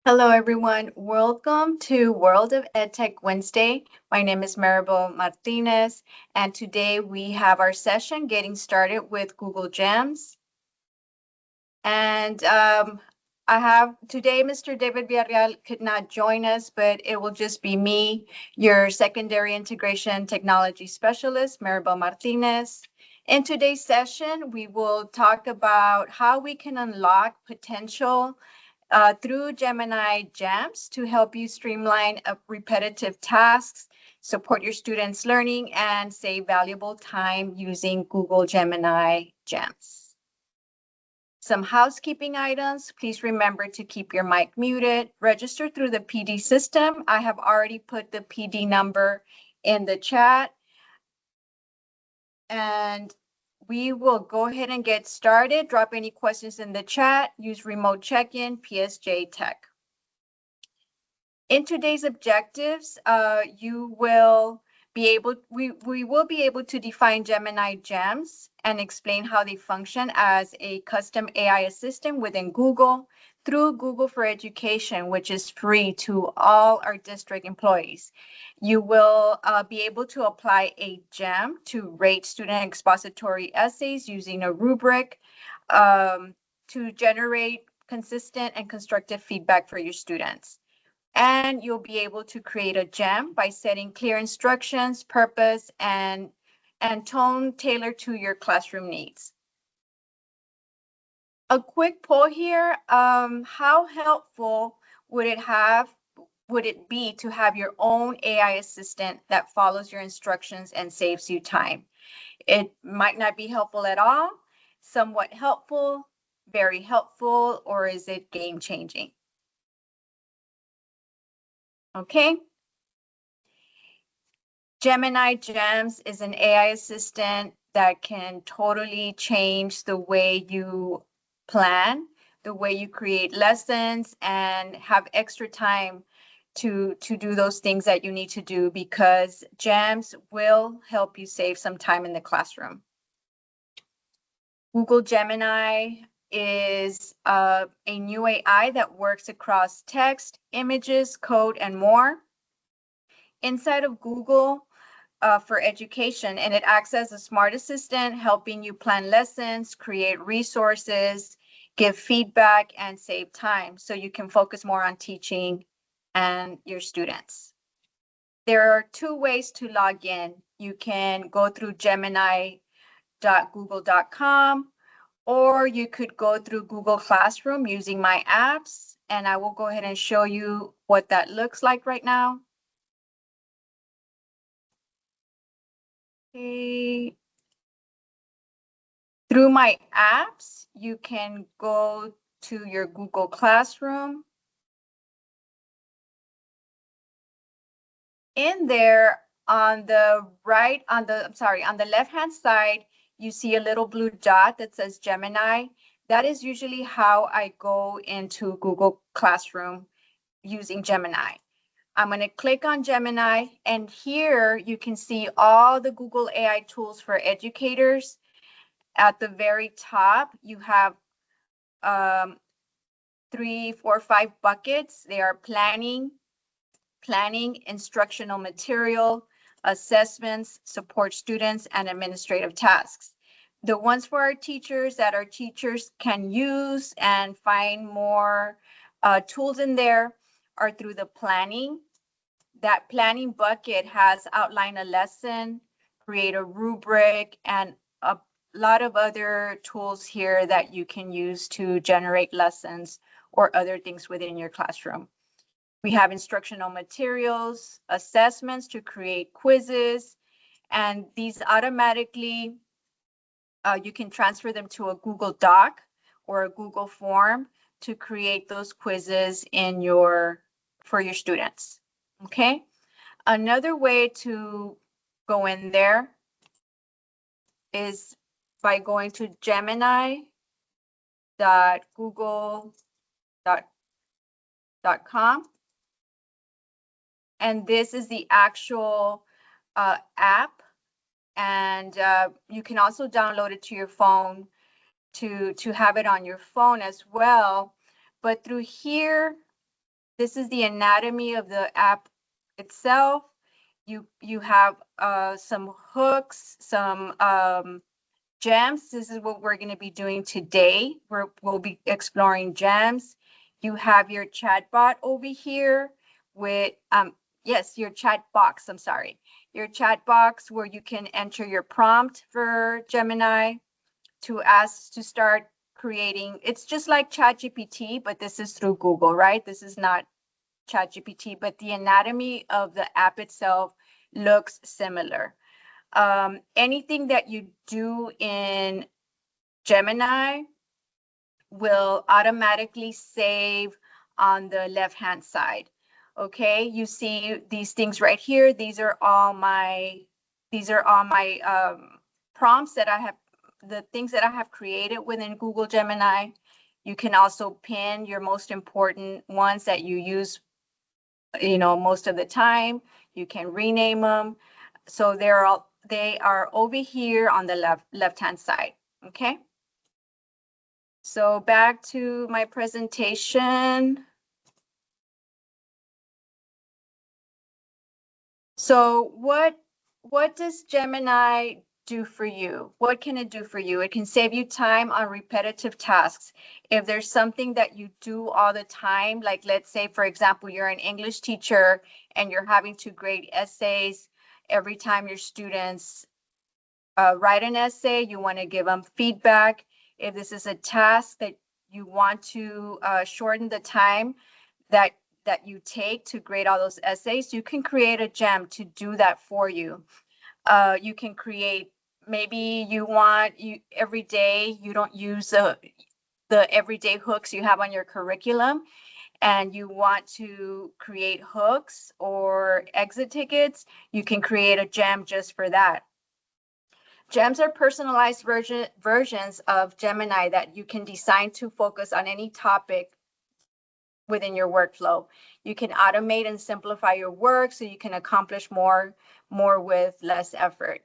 Hello, everyone. Welcome to World of EdTech Wednesday. My name is Maribel Martinez, and today we have our session getting started with Google Gems. And I have today Mr. David Villarreal could not join us, but it will just be me, your secondary integration technology specialist, Maribel Martinez. In today's session, we will talk about how we can unlock potential through Gemini Gems to help you streamline repetitive tasks, support your students' learning, and save valuable time using Google Gemini Gems. Some housekeeping items. Please remember to keep your mic muted. Register through the PD system. I have already put the PD number in the chat. And we will go ahead and get started. Drop any questions in the chat. Use remote check-in, PSJA Tech. In today's objectives, we will be able to define Gemini Gems and explain how they function as a custom AI assistant within Google through Google for Education, which is free to all our district employees. You will be able to apply a gem to rate student expository essays using a rubric to generate consistent and constructive feedback for your students. And you'll be able to create a gem by setting clear instructions, purpose, and tone tailored to your classroom needs. A quick poll here, how helpful would it be to have your own AI assistant that follows your instructions and saves you time? It might not be helpful at all, somewhat helpful, very helpful, or is it game-changing? Okay. Gemini Gems is an AI assistant that can totally change the way you plan, the way you create lessons, and have extra time to do those things that you need to do, because Gems will help you save some time in the classroom. Google Gemini is a new AI that works across text, images, code, and more inside of Google for Education, and it acts as a smart assistant, helping you plan lessons, create resources, give feedback, and save time so you can focus more on teaching and your students. There are two ways to log in. You can go through gemini.google.com, or you could go through Google Classroom using my apps, and I will go ahead and show you what that looks like right now. Okay. Through my apps, you can go to your Google Classroom. In there, on the left-hand side, you see a little blue dot that says Gemini. That is usually how I go into Google Classroom using Gemini. I'm going to click on Gemini, and here you can see all the Google AI tools for educators. At the very top, you have 3, 4, 5 buckets. They are planning, instructional material, assessments, support students, and administrative tasks. The ones for our teachers that our teachers can use and find more tools in there are through the planning. That planning bucket has outline a lesson, create a rubric, and a lot of other tools here that you can use to generate lessons or other things within your classroom. We have instructional materials, assessments to create quizzes, and these automatically, you can transfer them to a Google Doc or a Google form to create those quizzes for your students. Okay. Another way to go in there is by going to gemini.google.com. And this is the actual app. And you can also download it to your phone to have it on your phone as well. But through here, This is the anatomy of the app itself. You have some hooks, some gems. This is what we're going to be doing today. We'll be exploring gems. You have your chat bot over here with, yes, your chat box, I'm sorry. Your chat box where you can enter your prompt for Gemini to ask to start creating. It's just like ChatGPT, but this is through Google, right? This is not ChatGPT, but the anatomy of the app itself looks similar. Anything that you do in Gemini will automatically save on the left-hand side. Okay, you see these things right here. These are all my prompts that I have, the things that I have created within Google Gemini. You can also pin your most important ones that you use, most of the time. You can rename them. So they are over here on the left-hand side. Okay. So back to my presentation. So what does Gemini do for you? What can it do for you? It can save you time on repetitive tasks. If there's something that you do all the time, like let's say, for example, you're an English teacher and you're having to grade essays every time your students write an essay, you want to give them feedback. If this is a task that you want to shorten the time that you take to grade all those essays, you can create a gem to do that for you. You can create, maybe you every day, you don't use the everyday hooks you have on your curriculum, and you want to create hooks or exit tickets, you can create a gem just for that. Gems are personalized versions of Gemini that you can design to focus on any topic within your workflow. You can automate and simplify your work so you can accomplish more with less effort.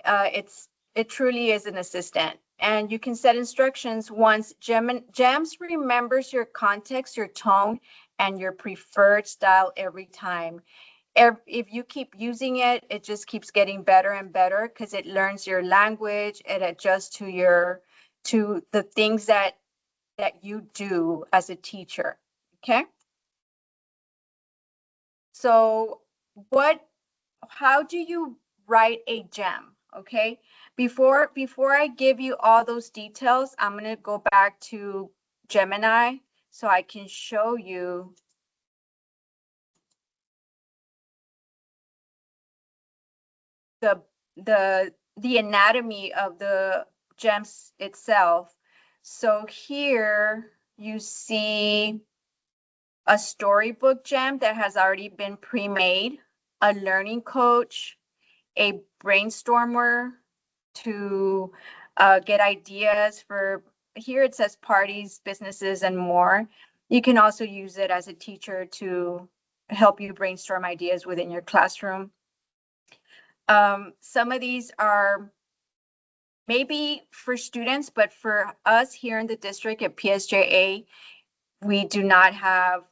It truly is an assistant. And you can set instructions once Gems remembers your context, your tone, and your preferred style every time. If you keep using it, it just keeps getting better and better because it learns your language, it adjusts to the things that you do as a teacher. Okay. So how do you write a gem? Okay. Before I give you all those details, I'm going to go back to Gemini so I can show you the anatomy of the gems itself. So here you see a storybook gem that has already been pre-made, a learning coach, a brainstormer to get ideas for, here it says parties, businesses, and more. You can also use it as a teacher to help you brainstorm ideas within your classroom. Some of these are maybe for students, but for us here in the district at PSJA, we do not have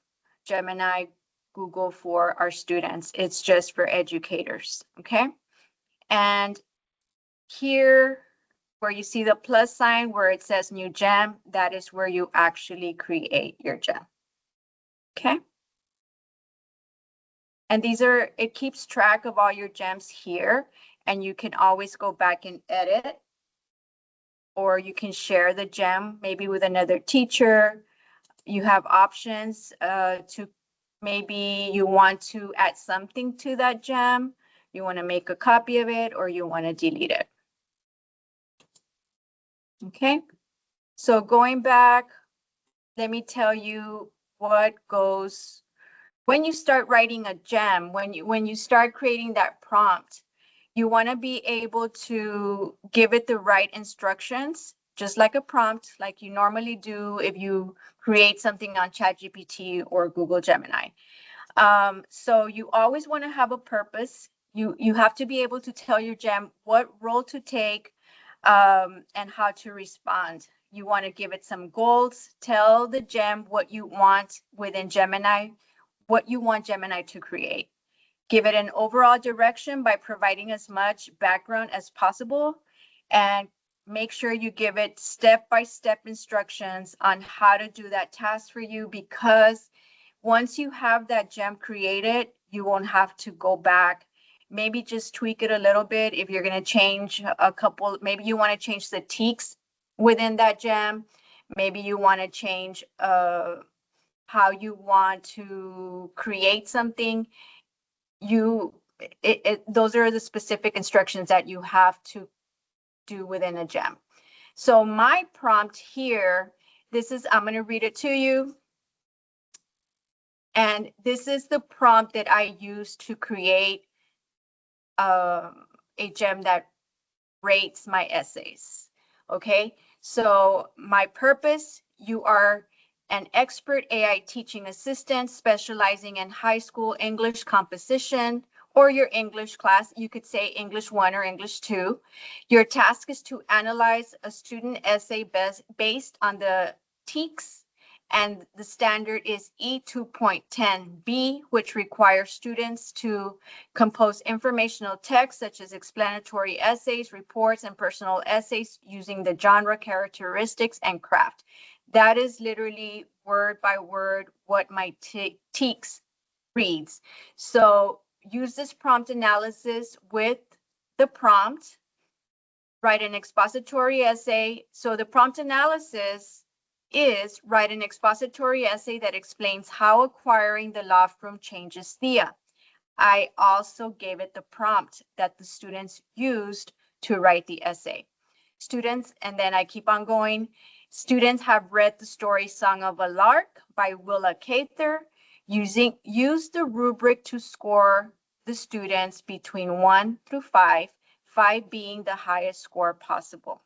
Gemini Google for our students. It's just for educators, okay? And here, where you see the plus sign where it says new gem, that is where you actually create your gem, okay? And it keeps track of all your gems here, and you can always go back and edit, or you can share the gem maybe with another teacher. You have options to, maybe you want to add something to that gem, you want to make a copy of it, or you want to delete it. Okay, so going back, let me tell you what goes when you start writing a gem, when you start creating that prompt. You want to be able to give it the right instructions, just like a prompt, like you normally do if you create something on ChatGPT or Google Gemini. So you always want to have a purpose. You have to be able to tell your gem what role to take and how to respond. you want to give it some goals. Tell the gem what you want within Gemini, what you want Gemini to create. Give it an overall direction by providing as much background as possible, and make sure you give it step-by-step instructions on how to do that task for you, because once you have that gem created, you won't have to go back. Maybe just tweak it a little bit. If you're going to change a couple, maybe you want to change the tics within that gem. Maybe you want to change how you want to create something. Those are the specific instructions that you have to do within a gem. So my prompt here, I'm going to read it to you. And this is the prompt that I use to create a gem that rates my essays. Okay, so my purpose: you are an expert AI teaching assistant specializing in high school English composition or your English class. You could say English 1 or English 2. Your task is to analyze a student essay based on the TEKS, and the standard is E2.10B, which requires students to compose informational text such as explanatory essays, reports, and personal essays using the genre characteristics and craft. That is literally word by word what my TEKS reads. So use this prompt analysis with the prompt, write an expository essay. So the prompt analysis is write an expository essay that explains how acquiring the law firm changes Thea. I also gave it the prompt that the students used to write the essay. Students, and then I keep on going. Students have read the story Song of a Lark by Willa Cather. Use the rubric to score the students between 1 through 5, 5 being the highest score possible.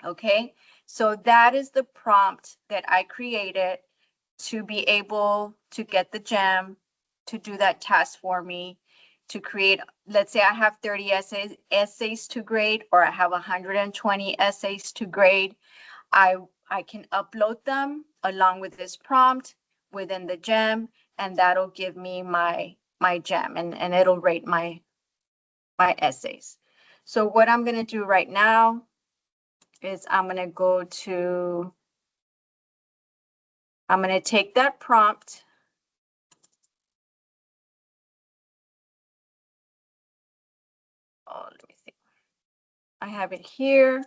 Okay, so that is the prompt that I created to be able to get the gem to do that task for me, to create, let's say I have 30 essays to grade, or I have 120 essays to grade. I can upload them along with this prompt within the gem, and that'll give me my gem, and it'll rate my essays. So what I'm going to do right now is I'm going to take that prompt. Oh, let me see. I have it here.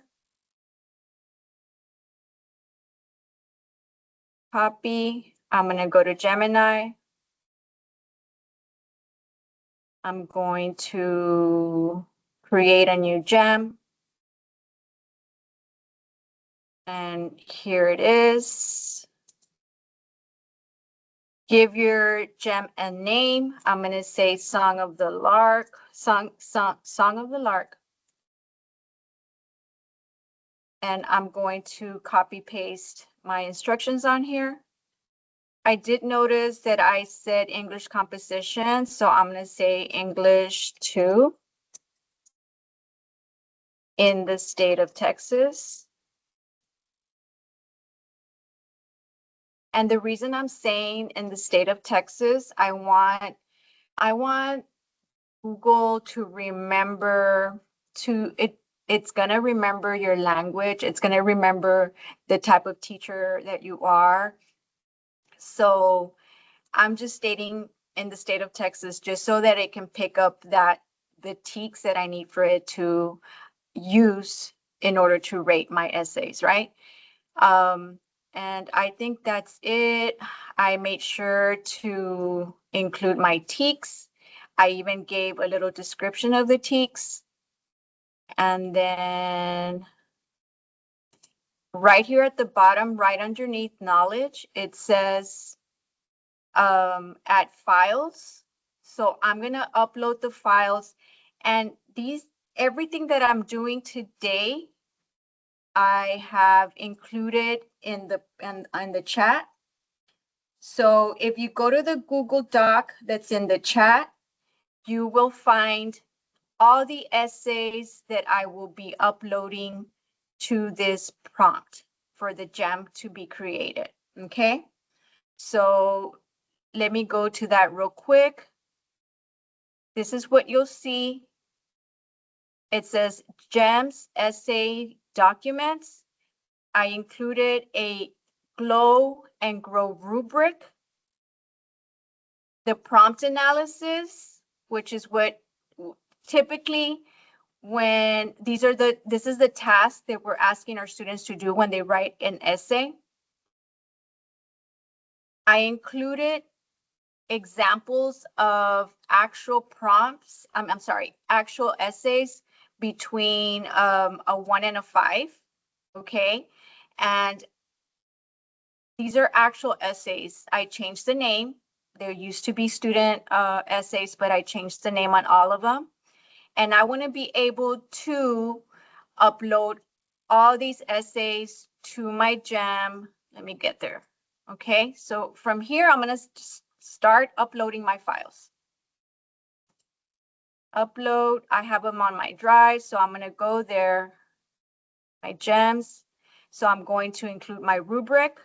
Copy. I'm going to go to Gemini. I'm going to create a new gem. And here it is. Give your gem a name. I'm going to say Song of the Lark. Song of the Lark. And I'm going to copy paste my instructions on here. I did notice that I said English composition, so I'm going to say English 2 in the state of Texas. And the reason I'm saying in the state of Texas, I want Google to remember it's going to remember your language. It's going to remember the type of teacher that you are. So I'm just stating in the state of Texas, just so that it can pick up the TEKS that I need for it to use in order to rate my essays, right? And I think that's it. I made sure to include my TEKS. I even gave a little description of the TEKS. And then right here at the bottom, right underneath knowledge, it says add files. So I'm going to upload the files, and everything that I'm doing today, I have included in the chat. So if you go to the Google Doc that's in the chat, you will find all the essays that I will be uploading to this prompt. for the gem to be created. Okay, so let me go to that real quick. This is what you'll see. It says GEMS essay documents. I included a glow and grow rubric, the prompt analysis, which is what typically when this is the task that we're asking our students to do when they write an essay. I included examples of actual prompts, I'm sorry, actual essays between a 1 and a 5, okay? And these are actual essays. I changed the name. There used to be student essays, but I changed the name on all of them. And I want to be able to upload all these essays to my gem. Let me get there. Okay, so from here, I'm going to start uploading my files. Upload, I have them on my drive, so I'm going to go there, my gems. So I'm going to include my rubric.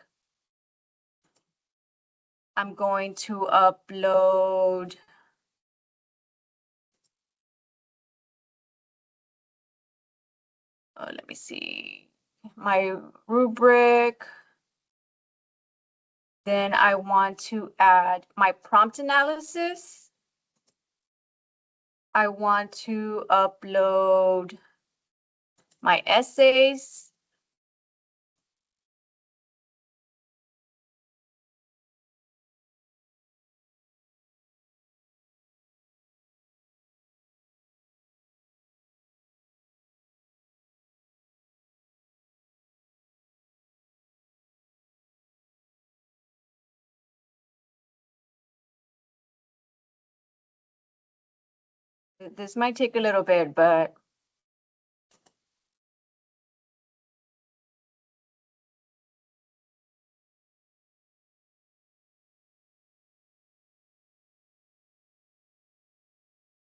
I'm going to upload let me see, my rubric. Then I want to add my prompt analysis. I want to upload my essays. This might take a little bit, but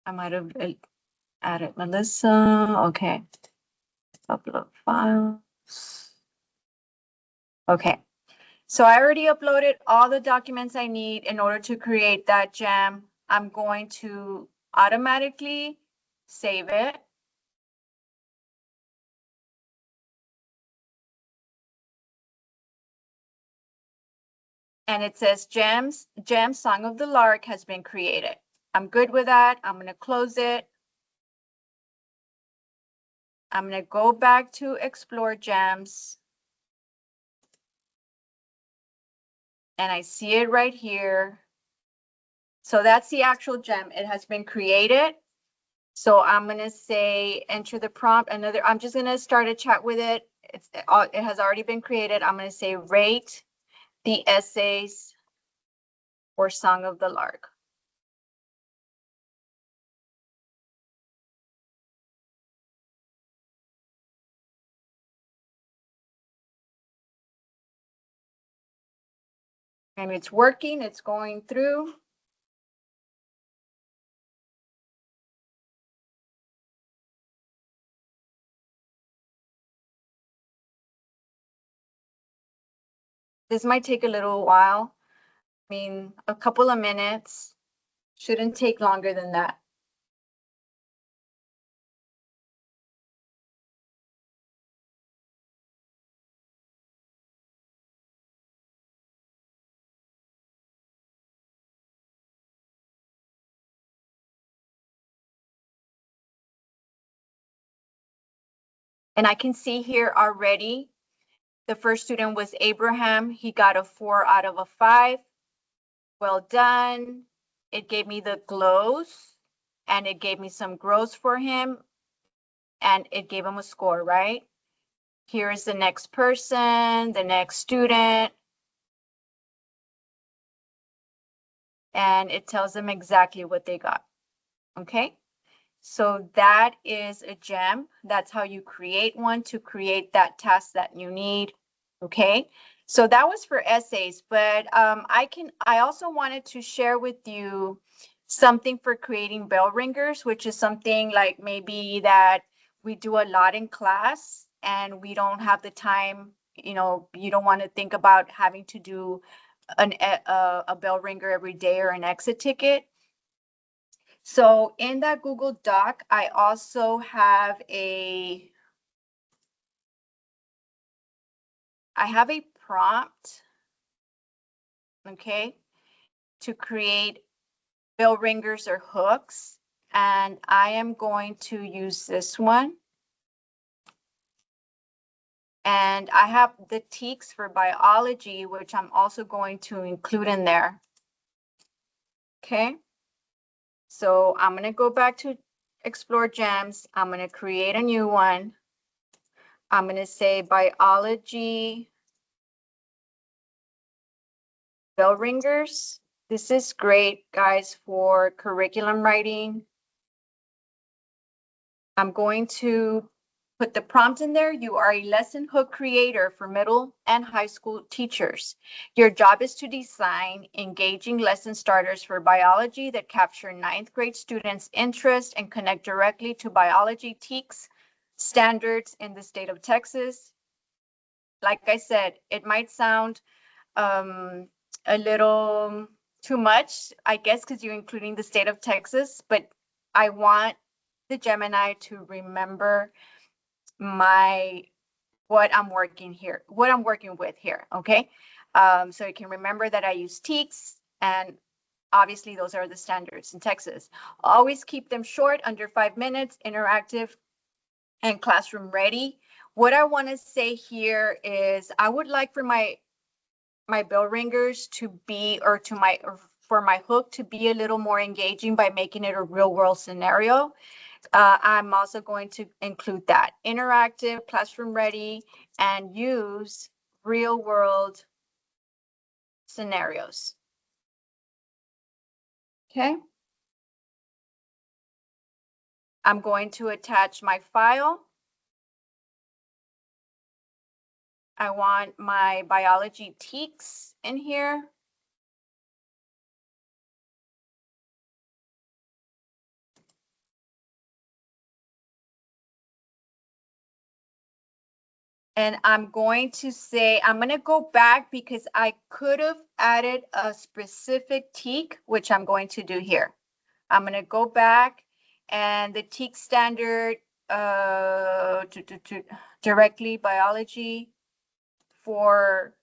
I might have added Melissa. Okay. Upload files. Okay. So I already uploaded all the documents I need in order to create that gem. I'm going to automatically save it. And it says Gem Song of the Lark has been created. I'm good with that. I'm going to close it. I'm going to go back to Explore Gems. And I see it right here. So that's the actual gem. It has been created. So I'm going to say enter the prompt. I'm just going to start a chat with it. It has already been created. I'm going to say rate the essays for Song of the Lark. And it's working. It's going through. This might take a little while. I mean, a couple of minutes. Shouldn't take longer than that. And I can see here already, the first student was Abraham. He got a 4 out of a 5. Well done. It gave me the glows and it gave me some grows for him and it gave him a score, right? Here's the next person, the next student. And it tells them exactly what they got. Okay. So that is a gem. That's how you create one to create that task that you need. Okay. So that was for essays, but I also wanted to share with you something for creating bell ringers, which is something like maybe that we do a lot in class and we don't have the time you know, you don't want to think about having to do a bell ringer every day or an exit ticket. So in that Google Doc, I also have a prompt, okay, to create bell ringers or hooks. And I am going to use this one. And I have the TEKS for biology, which I'm also going to include in there. Okay. So I'm going to go back to Explore Gems. I'm going to create a new one. I'm going to say biology bell ringers. This is great, guys, for curriculum writing. I'm going to put the prompt in there. You are a lesson hook creator for middle and high school teachers. Your job is to design engaging lesson starters for biology that capture ninth grade students' interest and connect directly to biology TEKS standards in the state of Texas. Like I said, it might sound a little too much, I guess, because you're including the state of Texas, but I want the Gemini to remember what I'm working with here, okay? So you can remember that I use TEKS, and obviously those are the standards in Texas. Always keep them short, under 5 minutes, interactive, and classroom ready. What I want to say here is I would like for my bell ringers to be, or for my hook to be a little more engaging by making it a real world scenario. I'm also going to include that interactive, classroom ready, and use real world scenarios. Okay. I'm going to attach my file. I want my biology TEKS in here. And I'm going to say, I'm going to go back because I could have added a specific TEK, which I'm going to do here. I'm going to go back, and the TEK standard directly biology for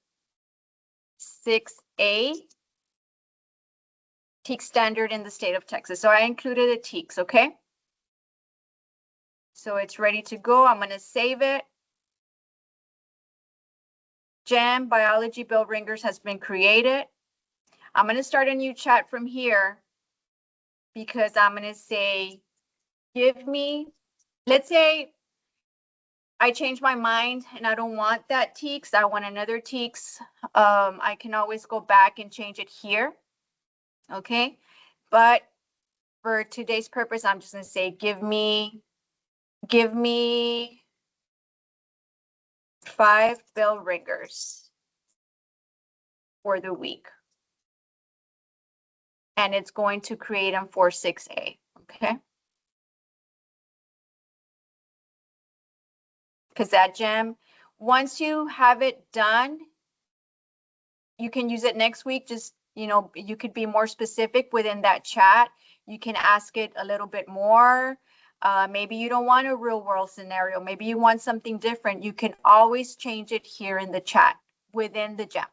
6A, TEK standard in the state of Texas. So I included the TEKs, okay? So it's ready to go. I'm going to save it. Gem biology bell ringers has been created. I'm going to start a new chat from here because I'm going to say, give me, let's say I change my mind and I don't want that TEKS. I want another TEKS. I can always go back and change it here. Okay. But for today's purpose, I'm just going to say, give me 5 bell ringers for the week. And it's going to create them for 6A. Okay. Because that gem, once you have it done, you can use it next week. Just, you know, you could be more specific within that chat. You can ask it a little bit more. Maybe you don't want a real world scenario. Maybe you want something different. You can always change it here in the chat within the gem.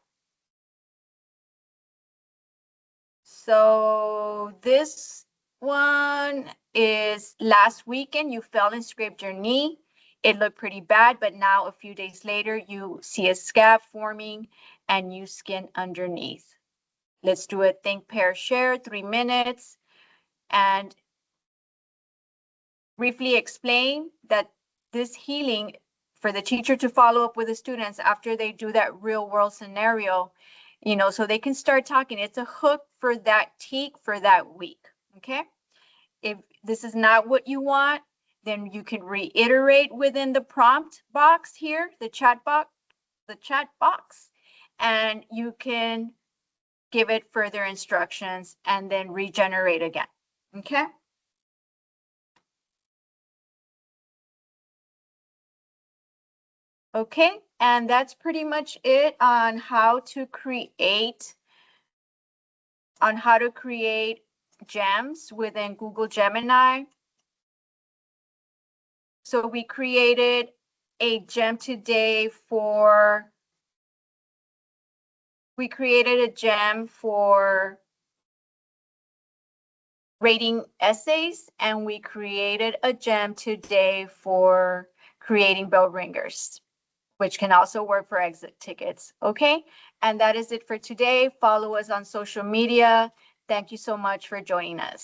So this one is last weekend you fell and scraped your knee. It looked pretty bad, but now a few days later, you see a scab forming and new skin underneath. Let's do a think, pair, share, 3 minutes, and briefly explain that this healing for the teacher to follow up with the students after they do that real world scenario, you know, so they can start talking. It's a hook for that TEK for that week, okay? If this is not what you want, then you can reiterate within the prompt box here, the chat box, and you can give it further instructions and then regenerate again, okay? Okay, And that's pretty much it on how to create gems within Google Gemini. So we created a gem today for rating essays, and we created a gem today for creating bell ringers, which can also work for exit tickets. Okay, and that is it for today. Follow us on social media. Thank you so much for joining us.